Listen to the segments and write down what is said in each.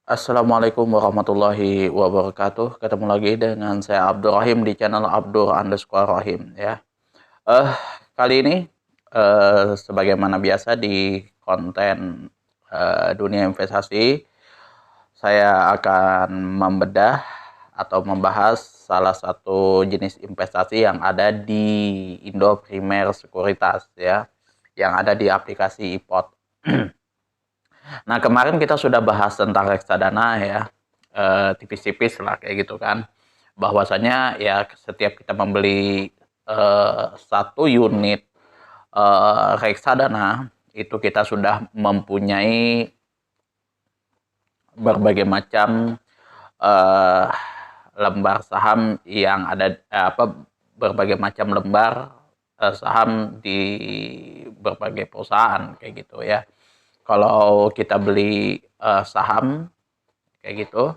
Assalamualaikum warahmatullahi wabarakatuh. Ketemu lagi dengan saya Abdul Rahim di channel Abdul_Rahim ya. Eh Kali ini sebagaimana biasa di konten dunia investasi, saya akan membedah atau membahas salah satu jenis investasi yang ada di Indo Primer Sekuritas ya, yang ada di aplikasi iPod. Nah, kemarin kita sudah bahas tentang reksadana ya, tipis-tipis lah kayak gitu kan. Bahwasanya ya setiap kita membeli satu unit reksadana itu kita sudah mempunyai berbagai macam eh, lembar saham yang ada berbagai macam lembar saham di berbagai perusahaan kayak gitu ya. Kalau kita beli saham kayak gitu.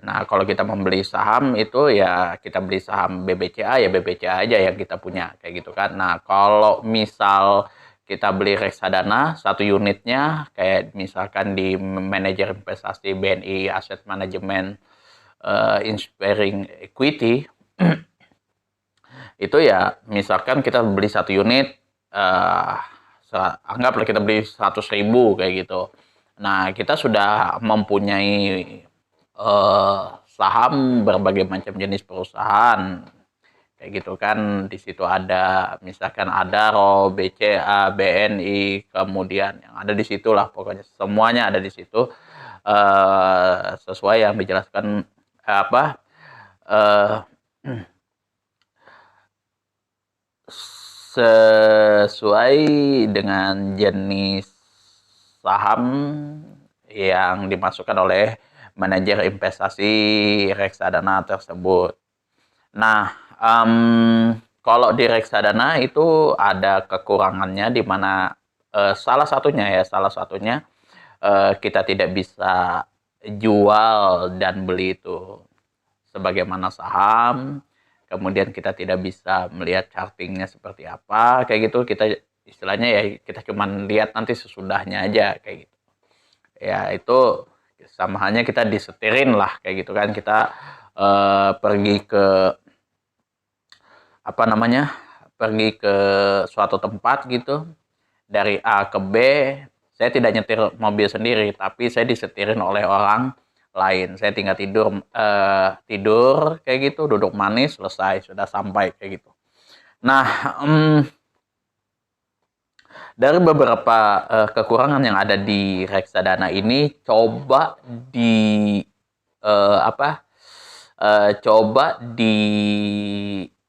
Nah, kalau kita membeli saham itu ya kita beli saham BBCA ya BBCA aja yang kita punya kayak gitu kan. Nah, kalau misal kita beli reksadana satu unitnya kayak misalkan di manajer investasi BNI Asset Management Inspiring Equity itu ya misalkan kita beli satu unit uh, anggaplah kita beli 100.000 kayak gitu. Nah, kita sudah mempunyai saham berbagai macam jenis perusahaan kayak gitu kan. Di situ ada misalkan Adaro, BCA, BNI, kemudian yang ada di situlah pokoknya semuanya ada di situ sesuai yang dijelaskan apa eh, sesuai dengan jenis saham yang dimasukkan oleh manajer investasi reksadana tersebut. Nah, kalau di reksadana itu ada kekurangannya di mana salah satunya kita tidak bisa jual dan beli itu sebagaimana saham. Kemudian kita tidak bisa melihat chartingnya seperti apa, kayak gitu. Kita istilahnya ya kita cuman lihat nanti sesudahnya aja kayak gitu. Ya itu sama halnya kita disetirin lah kayak gitu kan. Kita pergi ke apa namanya? Pergi ke suatu tempat gitu dari A ke B. Saya tidak nyetir mobil sendiri, tapi saya disetirin oleh orang lain. Saya tinggal tidur kayak gitu, duduk manis, selesai, sudah sampai kayak gitu. Nah, dari beberapa kekurangan yang ada di reksadana ini, coba di apa? Coba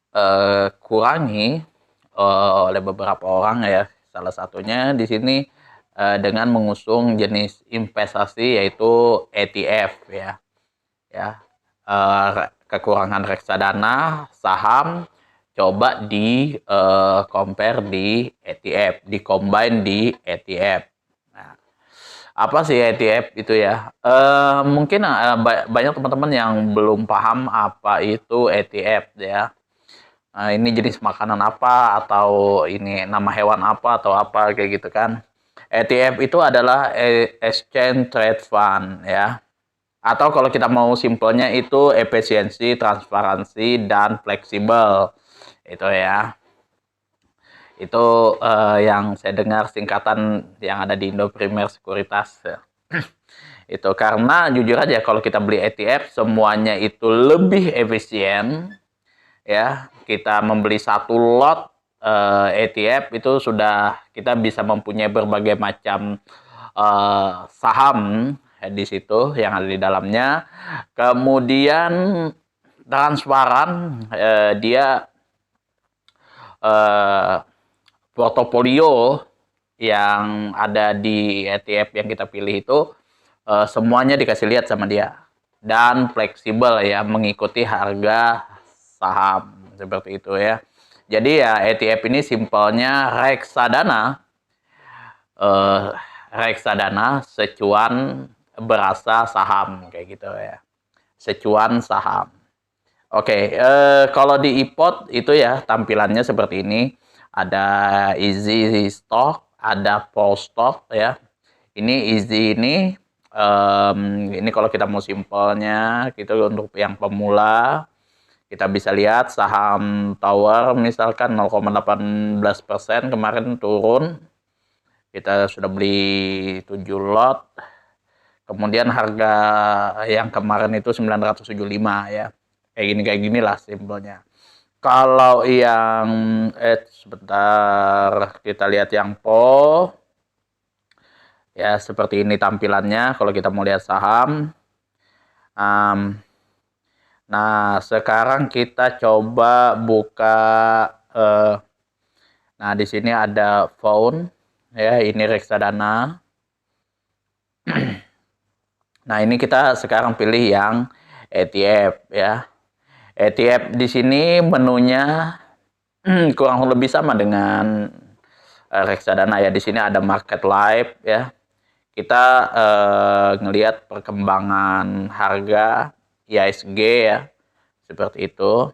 dikurangi oleh beberapa orang ya. Salah satunya di sini dengan mengusung jenis investasi yaitu ETF ya. Ya, kekurangan reksadana, saham, coba di compare di ETF, di combine di ETF. Nah, apa sih ETF itu ya? Mungkin banyak teman-teman yang belum paham apa itu ETF ya. Ini jenis makanan apa atau ini nama hewan apa atau apa kayak gitu kan. ETF itu adalah Exchange Trade Fund ya. Atau kalau kita mau simpelnya itu efisiensi, transparansi, dan fleksibel. Itu ya. Itu yang saya dengar singkatan yang ada di Indo Primer Sekuritas. Itu karena jujur aja kalau kita beli ETF semuanya itu lebih efisien ya. Kita membeli satu lot ETF itu sudah kita bisa mempunyai berbagai macam saham di situ yang ada di dalamnya. Kemudian transparan, dia eh, portofolio yang ada di ETF yang kita pilih itu semuanya dikasih lihat sama dia dan fleksibel ya mengikuti harga saham seperti itu ya. Jadi ya ETF ini simpelnya eh, reksadana secuan berasa saham kayak gitu ya. Secuan saham. Oke, kalau di iPod itu ya tampilannya seperti ini. Ada easy stock, ada full stock ya. Ini easy ini Ini kalau kita mau simpelnya, gitu untuk yang pemula, kita bisa lihat saham Tower misalkan 0,18% kemarin turun. Kita sudah beli 7 lot. Kemudian harga yang kemarin itu 975 ya. Kayak gini lah simpelnya. Kalau yang sebentar kita lihat yang ya seperti ini tampilannya kalau kita mau lihat saham. Nah, sekarang kita coba buka nah di sini ada phone ya, ini reksadana. Nah, ini kita sekarang pilih yang ETF ya. ETF di sini menunya kurang lebih sama dengan reksadana ya. Di sini ada market live ya. Kita ngelihat perkembangan harga IHSG ya. Seperti itu.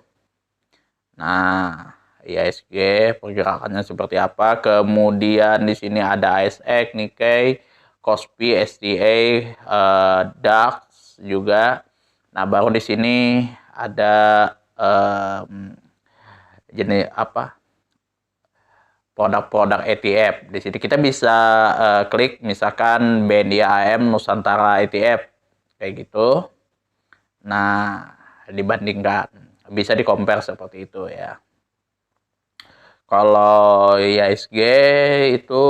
Nah, IHSG pergerakannya seperti apa? Kemudian di sini ada ASX, Nikkei, Kospi, STA, DAX juga. Nah, baru di sini ada jenis apa? Produk-produk ETF. Di sini kita bisa klik misalkan BNI AM Nusantara ETF kayak gitu. Nah, dibandingkan bisa di-compare seperti itu ya. Kalau IHSG itu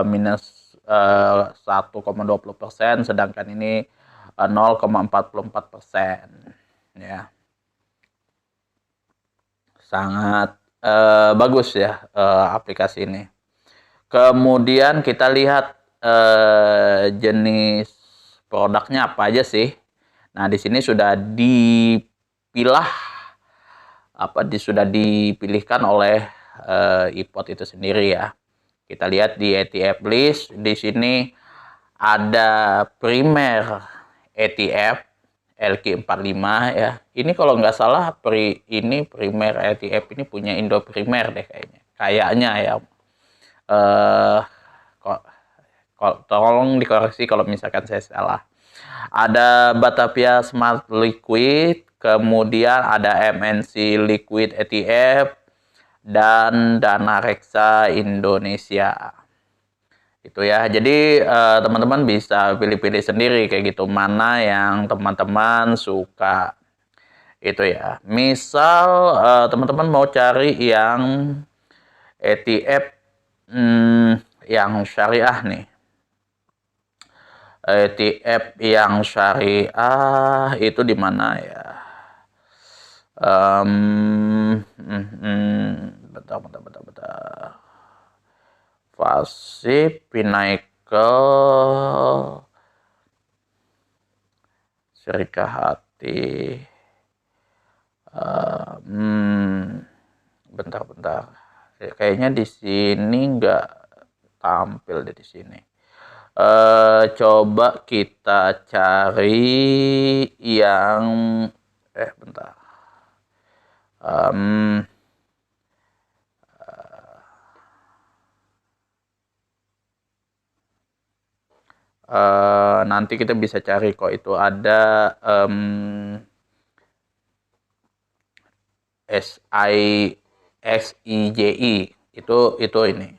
minus 1,20%, sedangkan ini 0,44% ya. Sangat bagus ya aplikasi ini. Kemudian kita lihat jenis produknya apa aja sih. Nah, di sini sudah dipilah sudah dipilihkan oleh iPod itu sendiri ya. Kita lihat di ETF list, di sini ada primer ETF LQ45 ya. Ini kalau nggak salah ini primer ETF ini punya Indo Primer deh kayaknya. Kayaknya ya. Tolong dikoreksi kalau misalkan saya salah. Ada Batavia Smart Liquid, kemudian ada MNC Liquid ETF, dan Dana Reksa Indonesia. Itu ya. Jadi teman-teman bisa pilih-pilih sendiri kayak gitu, mana yang teman-teman suka. Itu ya. Misal teman-teman mau cari yang ETF yang syariah nih. ETF yang syariah itu di mana ya? Bentar. Fasih, Pinnacle, Syariah Hati. Bentar. Kayaknya di sini nggak tampil deh di sini. Coba kita cari yang bentar. Nanti kita bisa cari kok, itu ada SIXIJI itu ini.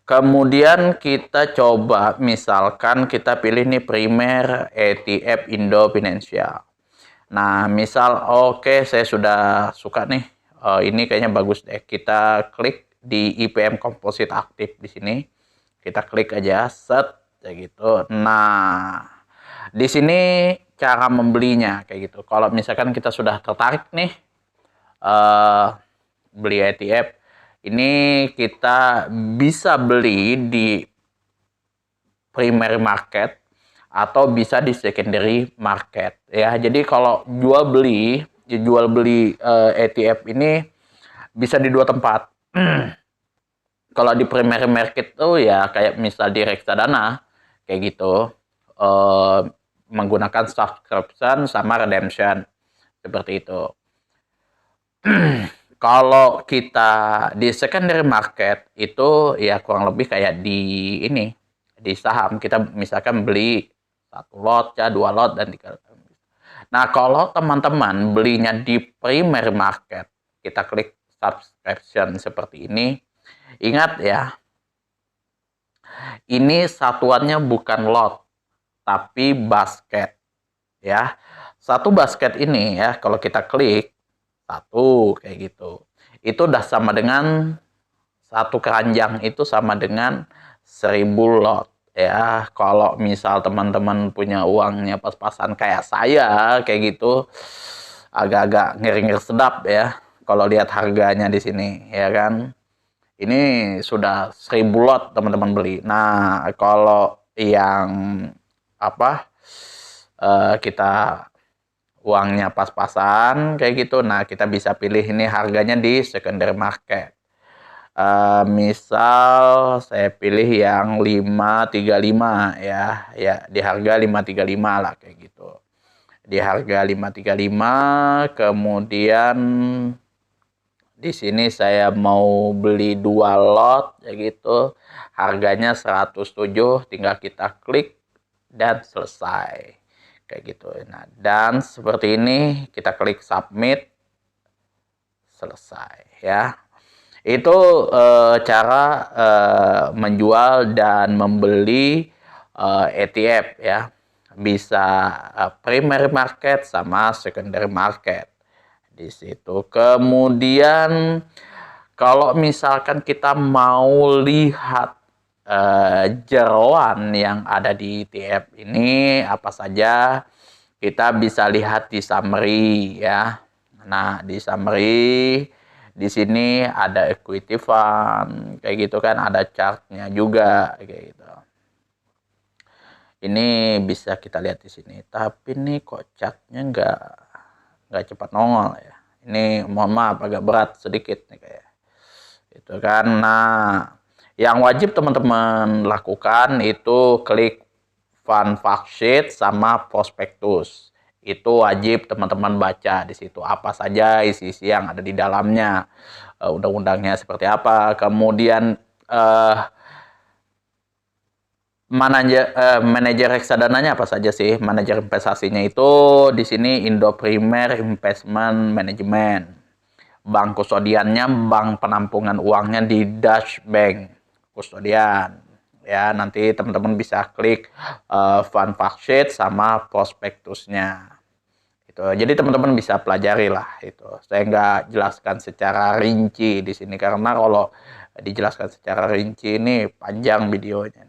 Kemudian kita coba misalkan kita pilih nih primer ETF Indo Financial. Nah, misal oke, saya sudah suka nih. Ini kayaknya bagus deh. Kita klik di IPM Komposit Aktif di sini. Kita klik aja, set kayak gitu. Nah, di sini cara membelinya kayak gitu. Kalau misalkan kita sudah tertarik nih beli ETF, ini kita bisa beli di primary market atau bisa di secondary market ya. Jadi kalau jual beli ETF ini bisa di dua tempat. Kalau di primary market tuh ya kayak misal di reksadana kayak gitu, menggunakan subscription sama redemption seperti itu. Kalau kita di secondary market itu ya kurang lebih kayak di saham, kita misalkan beli 1 lot ya, 2 lot dan 3 lot. Nah, kalau teman-teman belinya di primary market, kita klik subscription seperti ini. Ingat ya, ini satuannya bukan lot, tapi basket ya. Satu basket ini ya, kalau kita klik satu kayak gitu, itu udah sama dengan satu keranjang itu sama dengan 1000 lot ya. Kalau misal teman-teman punya uangnya pas-pasan kayak saya kayak gitu, agak-agak ngeri-ngeri sedap ya kalau lihat harganya di sini ya kan. Ini sudah 1000 lot teman-teman beli. Nah, kalau yang apa kita uangnya pas-pasan kayak gitu, nah kita bisa pilih ini harganya di secondary market. Misal saya pilih yang 535 ya, ya di harga 535 lah kayak gitu. Di harga 535, kemudian di sini saya mau beli 2 lot ya gitu. Harganya 107, tinggal kita klik dan selesai. Kayak gitu. Nah, dan seperti ini kita klik submit, selesai ya. Itu cara menjual dan membeli ETF ya. Bisa primary market sama secondary market di situ. Kemudian kalau misalkan kita mau lihat jeroan yang ada di ETF ini apa saja, kita bisa lihat di summary ya. Nah, di summary di sini ada equity fund kayak gitu kan, ada chartnya juga kayak gitu. Ini bisa kita lihat di sini. Tapi nih kok chartnya nggak cepat nongol ya. Ini mohon maaf agak berat sedikit nih kayak. Itu kan. Nah, yang wajib teman-teman lakukan itu klik fund fact sheet sama prospektus. Itu wajib teman-teman baca di situ apa saja isi-isi yang ada di dalamnya. Undang-undangnya seperti apa. Kemudian manajer reksadananya apa saja sih? Manajer investasinya itu di sini Indo Premier Investment Management. Bank kustodiannya bank penampungan uangnya di Dutch Bank Kustodian. Ya, nanti teman-teman bisa klik fund fact sheet sama prospektusnya. Itu. Jadi teman-teman bisa pelajari lah itu. Saya nggak jelaskan secara rinci di sini karena kalau dijelaskan secara rinci ini panjang videonya.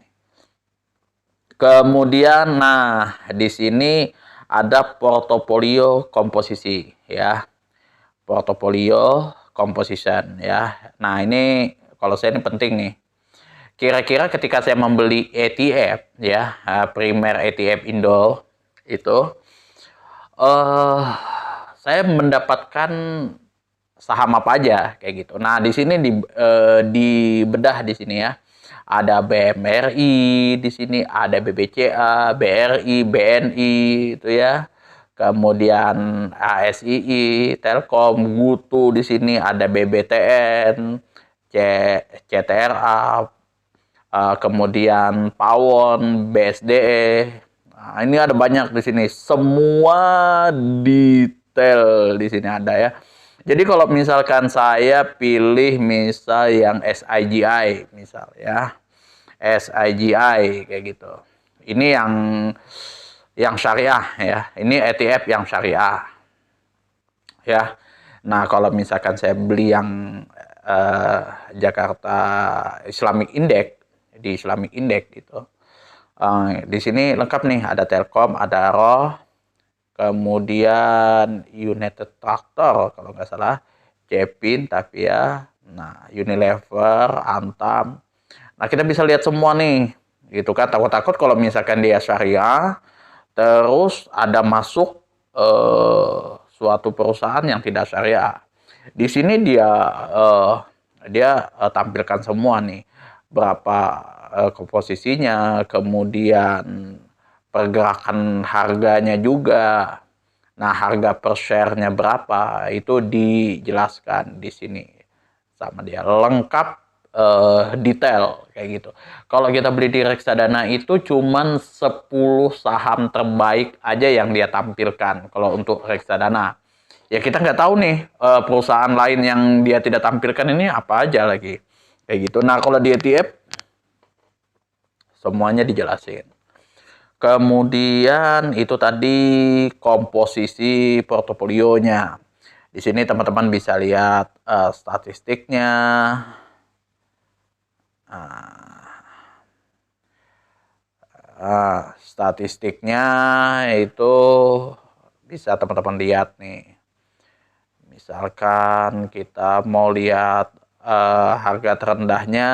Kemudian, nah di sini ada portofolio komposisi ya, portofolio composition ya. Nah ini kalau saya ini penting nih. Kira-kira ketika saya membeli ETF ya, primer ETF Indo itu, saya mendapatkan saham apa aja kayak gitu. Nah di sini dibedah di sini ya. Ada BMRI di sini, ada BBCA, BRI, BNI itu ya. Kemudian ASII, Telkom, Gutu di sini, ada BBTN, CTRA, kemudian Pawon, BSDE. Nah, ini ada banyak di sini. Semua detail di sini ada ya. Jadi kalau misalkan saya pilih misal yang SIGI misal ya. SIGI kayak gitu. Ini yang syariah ya. Ini ETF yang syariah. Ya. Nah, kalau misalkan saya beli yang Jakarta Islamic Index di Islamic Index gitu. Di sini lengkap nih, ada Telkom, ada Roh, kemudian United Tractor kalau nggak salah, Cepin, tapi ya, nah Unilever, Antam. Nah kita bisa lihat semua nih, gitu kan. Takut-takut kalau misalkan dia syariah, terus ada masuk suatu perusahaan yang tidak syariah. Di sini dia tampilkan semua nih, berapa komposisinya, kemudian pergerakan harganya juga. Nah, harga per share-nya berapa itu dijelaskan di sini sama dia lengkap detail kayak gitu. Kalau kita beli di reksadana itu cuman 10 saham terbaik aja yang dia tampilkan kalau untuk reksadana. Ya kita nggak tahu nih perusahaan lain yang dia tidak tampilkan ini apa aja lagi. Kayak gitu. Nah, kalau di ETF semuanya dijelasin. Kemudian itu tadi komposisi portofolionya. Di sini teman-teman bisa lihat statistiknya. Statistiknya itu bisa teman-teman lihat nih. Misalkan kita mau lihat harga terendahnya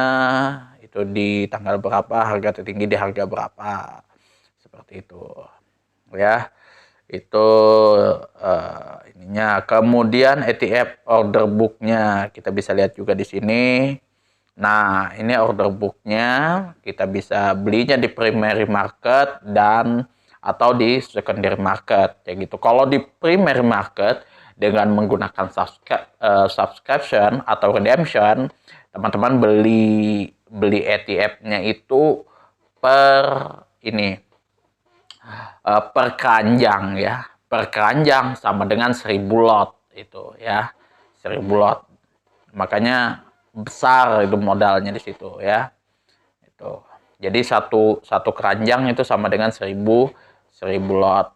itu di tanggal berapa, harga tertinggi di harga berapa. Seperti itu. Ya. Itu ininya. Kemudian ETF order book-nya kita bisa lihat juga di sini. Nah, ini order book-nya kita bisa belinya di primary market dan atau di secondary market kayak gitu. Kalau di primary market dengan menggunakan subscription atau redemption, teman-teman beli ETF-nya itu per ini per keranjang ya. Per keranjang sama dengan 1000 lot itu ya. 1000 lot. Makanya besar itu modalnya di situ ya. Itu. Jadi satu keranjang itu sama dengan 1000 lot.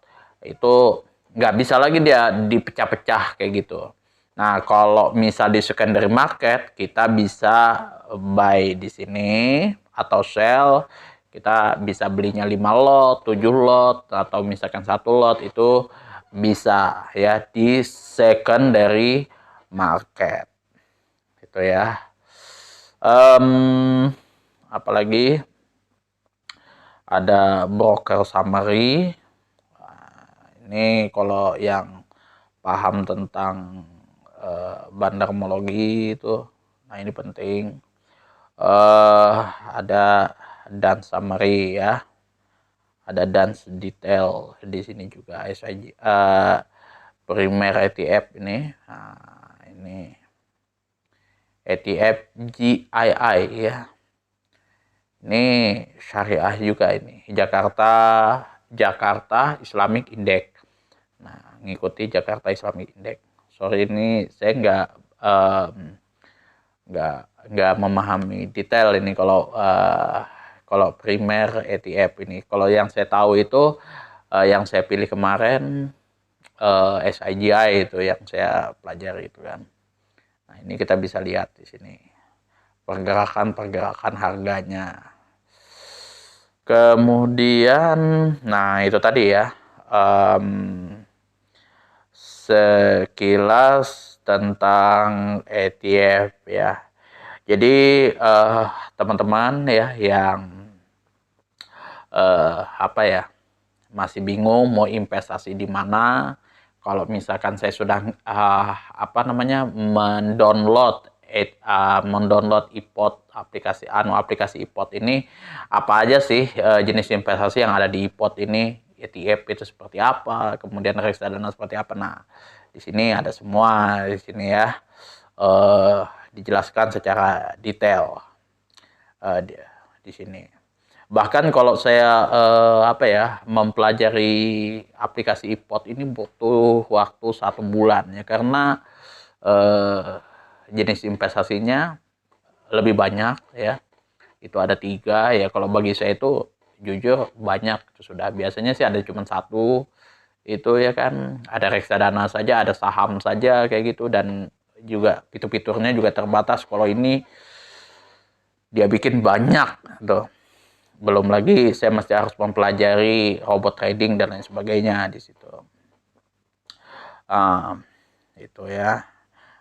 Itu nggak bisa lagi dia dipecah-pecah kayak gitu. Nah, kalau misal di secondary market kita bisa buy di sini atau sell, kita bisa belinya 5 lot, 7 lot atau misalkan 1 lot itu bisa ya di secondary market. Gitu ya. Apalagi ada broker summary. Ini kalau yang paham tentang bandarmologi itu, nah ini penting. Ada dance summary ya, ada dance detail di sini juga SIG, primer ETF ini. Nah, ini ETF GII ya. Ini syariah juga ini. Jakarta Islamic Index. Nah, ngikuti Jakarta Islamic Index. Sorry ini saya nggak memahami detail ini kalau primer ETF ini. Kalau yang saya tahu itu yang saya pilih kemarin SIGI itu yang saya pelajari itu kan. Nah, ini kita bisa lihat di sini pergerakan harganya. Kemudian, nah itu tadi ya, sekilas tentang ETF ya. Jadi teman-teman ya yang apa ya masih bingung mau investasi di mana, kalau misalkan saya sudah mendownload iPod aplikasi iPod ini, apa aja sih jenis investasi yang ada di iPod ini, ETF itu seperti apa, kemudian reksadana seperti apa. Nah, di sini ada semua di sini ya, dijelaskan secara detail di sini. Bahkan kalau saya mempelajari aplikasi iPod ini butuh waktu 1 bulan ya, karena jenis investasinya lebih banyak ya. Itu ada 3 ya. Kalau bagi saya itu jujur banyak sudah. Biasanya sih ada cuma 1 itu ya kan. Ada reksadana saja, ada saham saja kayak gitu, dan juga fitur-fiturnya juga terbatas. Kalau ini dia bikin banyak tuh. Belum lagi saya masih harus mempelajari robot trading dan lain sebagainya di situ. Itu ya.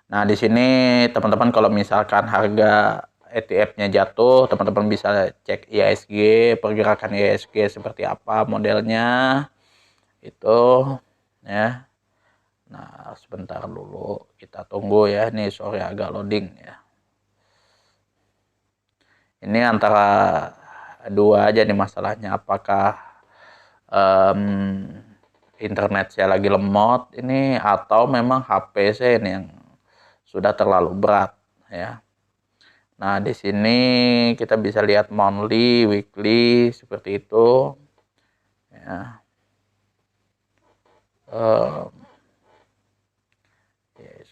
Nah, di sini teman-teman kalau misalkan harga ETF-nya jatuh, teman-teman bisa cek IHSG, pergerakan IHSG seperti apa modelnya. Itu ya. Nah, sebentar dulu kita tunggu ya. Nih sore agak loading ya. Ini antara 2 aja nih masalahnya, apakah internet saya lagi lemot ini atau memang HP saya ini yang sudah terlalu berat ya. Nah, di sini kita bisa lihat monthly, weekly, seperti itu. Ya.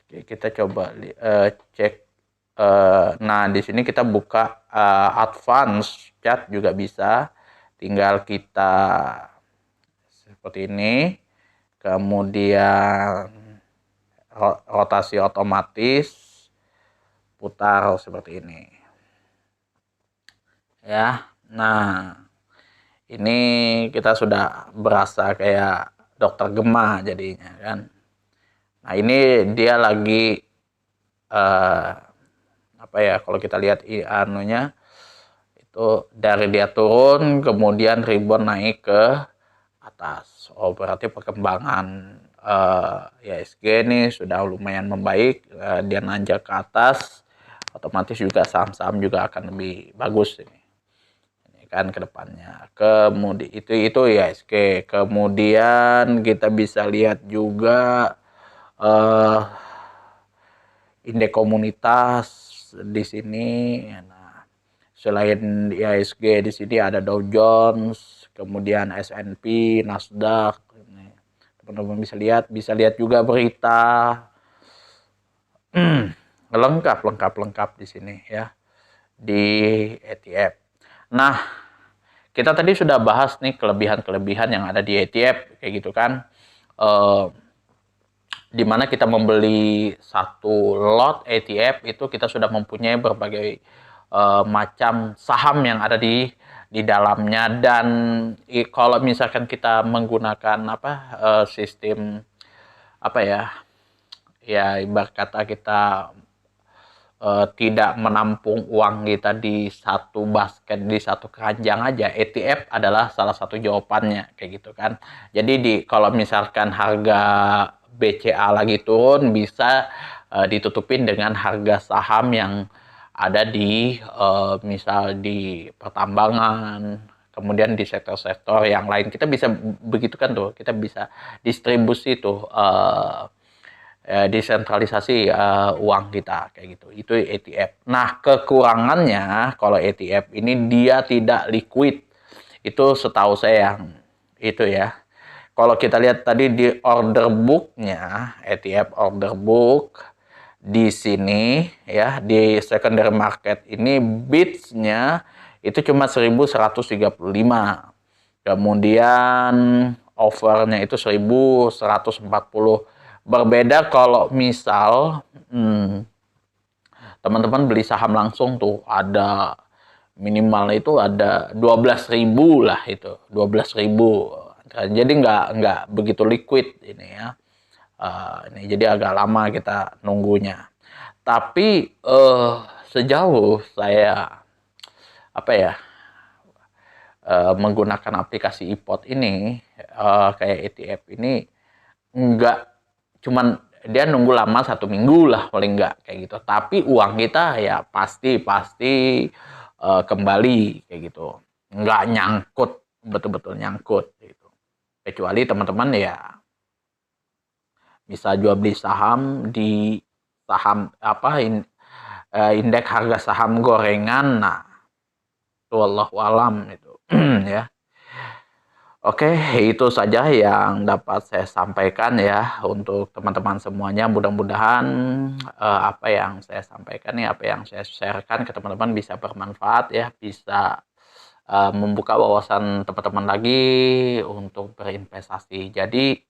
Kita coba cek. Nah, di sini kita buka advance chart juga bisa. Tinggal kita seperti ini. Kemudian rotasi otomatis, putar seperti ini. Ya. Nah, ini kita sudah berasa kayak dokter Gema jadinya kan. Nah, ini dia lagi apa ya, kalau kita lihat anunya itu dari dia turun kemudian rebound naik ke atas. Oh, berarti perkembangan IHSG ini sudah lumayan membaik. Dia nanjak ke atas, otomatis juga saham-saham juga akan lebih bagus ini kan ke depannya. Kemudian itu IHSG. Kemudian kita bisa lihat juga indeks komunitas di sini. Nah, selain IHSG di sini ada Dow Jones, kemudian S&P, Nasdaq. Teman-teman bisa lihat juga berita. lengkap di sini ya, di ETF. Nah, kita tadi sudah bahas nih kelebihan-kelebihan yang ada di ETF kayak gitu kan. Di mana kita membeli satu lot ETF itu kita sudah mempunyai berbagai macam saham yang ada di dalamnya. Dan kalau misalkan kita menggunakan sistem ibarat kata kita tidak menampung uang kita di satu basket, di satu keranjang aja, ETF adalah salah satu jawabannya kayak gitu kan. Jadi kalau misalkan harga BCA lagi turun, bisa ditutupin dengan harga saham yang ada di misal di pertambangan, kemudian di sektor-sektor yang lain. Kita bisa begitu kan tuh, kita bisa distribusi tuh desentralisasi uang kita kayak gitu. Itu ETF. Nah, kekurangannya kalau ETF ini dia tidak liquid. Itu setahu saya itu ya. Kalau kita lihat tadi di order book-nya, ETF order book di sini ya, di secondary market ini bits-nya itu cuma 1135. Kemudian offernya itu 1140. Berbeda kalau misal teman-teman beli saham langsung tuh ada minimal itu ada 12.000 lah, itu 12.000. Jadi nggak begitu liquid ini ya. Ini jadi agak lama kita nunggunya. Tapi sejauh saya menggunakan aplikasi iPod ini kayak ETF ini, nggak cuman dia nunggu lama 1 minggu lah paling nggak kayak gitu, tapi uang kita ya pasti kembali kayak gitu, nggak nyangkut, betul-betul nyangkut gitu. Kecuali teman-teman ya bisa jual beli saham di saham indeks harga saham gorengan. Nah, itu wallahu alam itu ya. Oke, itu saja yang dapat saya sampaikan ya untuk teman-teman semuanya. Mudah-mudahan apa yang saya sampaikan nih, apa yang saya sharekan ke teman-teman bisa bermanfaat ya, bisa membuka wawasan teman-teman lagi untuk berinvestasi. Jadi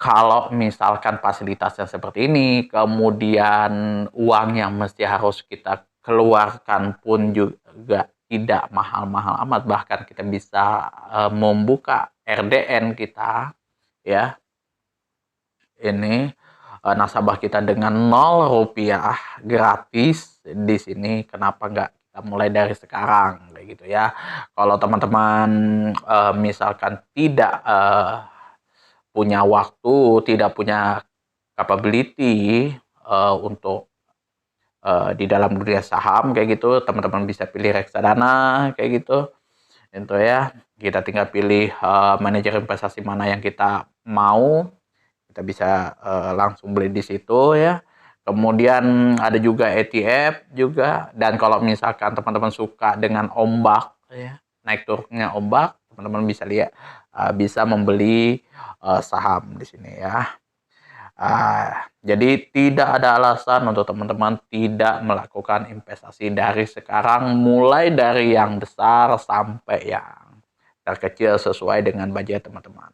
kalau misalkan fasilitasnya seperti ini, kemudian uang yang mesti harus kita keluarkan pun juga tidak mahal-mahal amat, bahkan kita bisa membuka RDN kita ya, ini nasabah kita dengan 0 rupiah gratis di sini. Kenapa nggak kita mulai dari sekarang kayak gitu ya. Kalau teman-teman misalkan tidak punya waktu, tidak punya capability untuk di dalam dunia saham kayak gitu, teman-teman bisa pilih reksadana kayak gitu. Itu ya, kita tinggal pilih manajer investasi mana yang kita mau, kita bisa langsung beli di situ ya. Kemudian ada juga ETF juga. Dan kalau misalkan teman-teman suka dengan ombak, ya, naik turunnya ombak, teman-teman bisa lihat, bisa membeli saham di sini ya. Jadi tidak ada alasan untuk teman-teman tidak melakukan investasi dari sekarang, mulai dari yang besar sampai yang terkecil sesuai dengan budget teman-teman.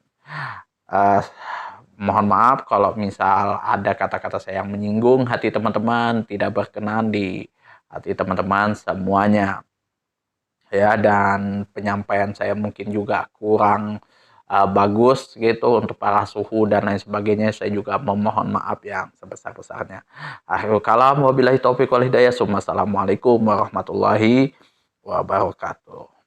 Mohon maaf kalau misal ada kata-kata saya yang menyinggung hati teman-teman, tidak berkenan di hati teman-teman semuanya. Ya, dan penyampaian saya mungkin juga kurang bagus gitu untuk para suhu dan lain sebagainya. Saya juga memohon maaf yang sebesar-besarnya. Akhirul kalam, wabillahi taufiq wal hidayah. Assalamualaikum warahmatullahi wabarakatuh.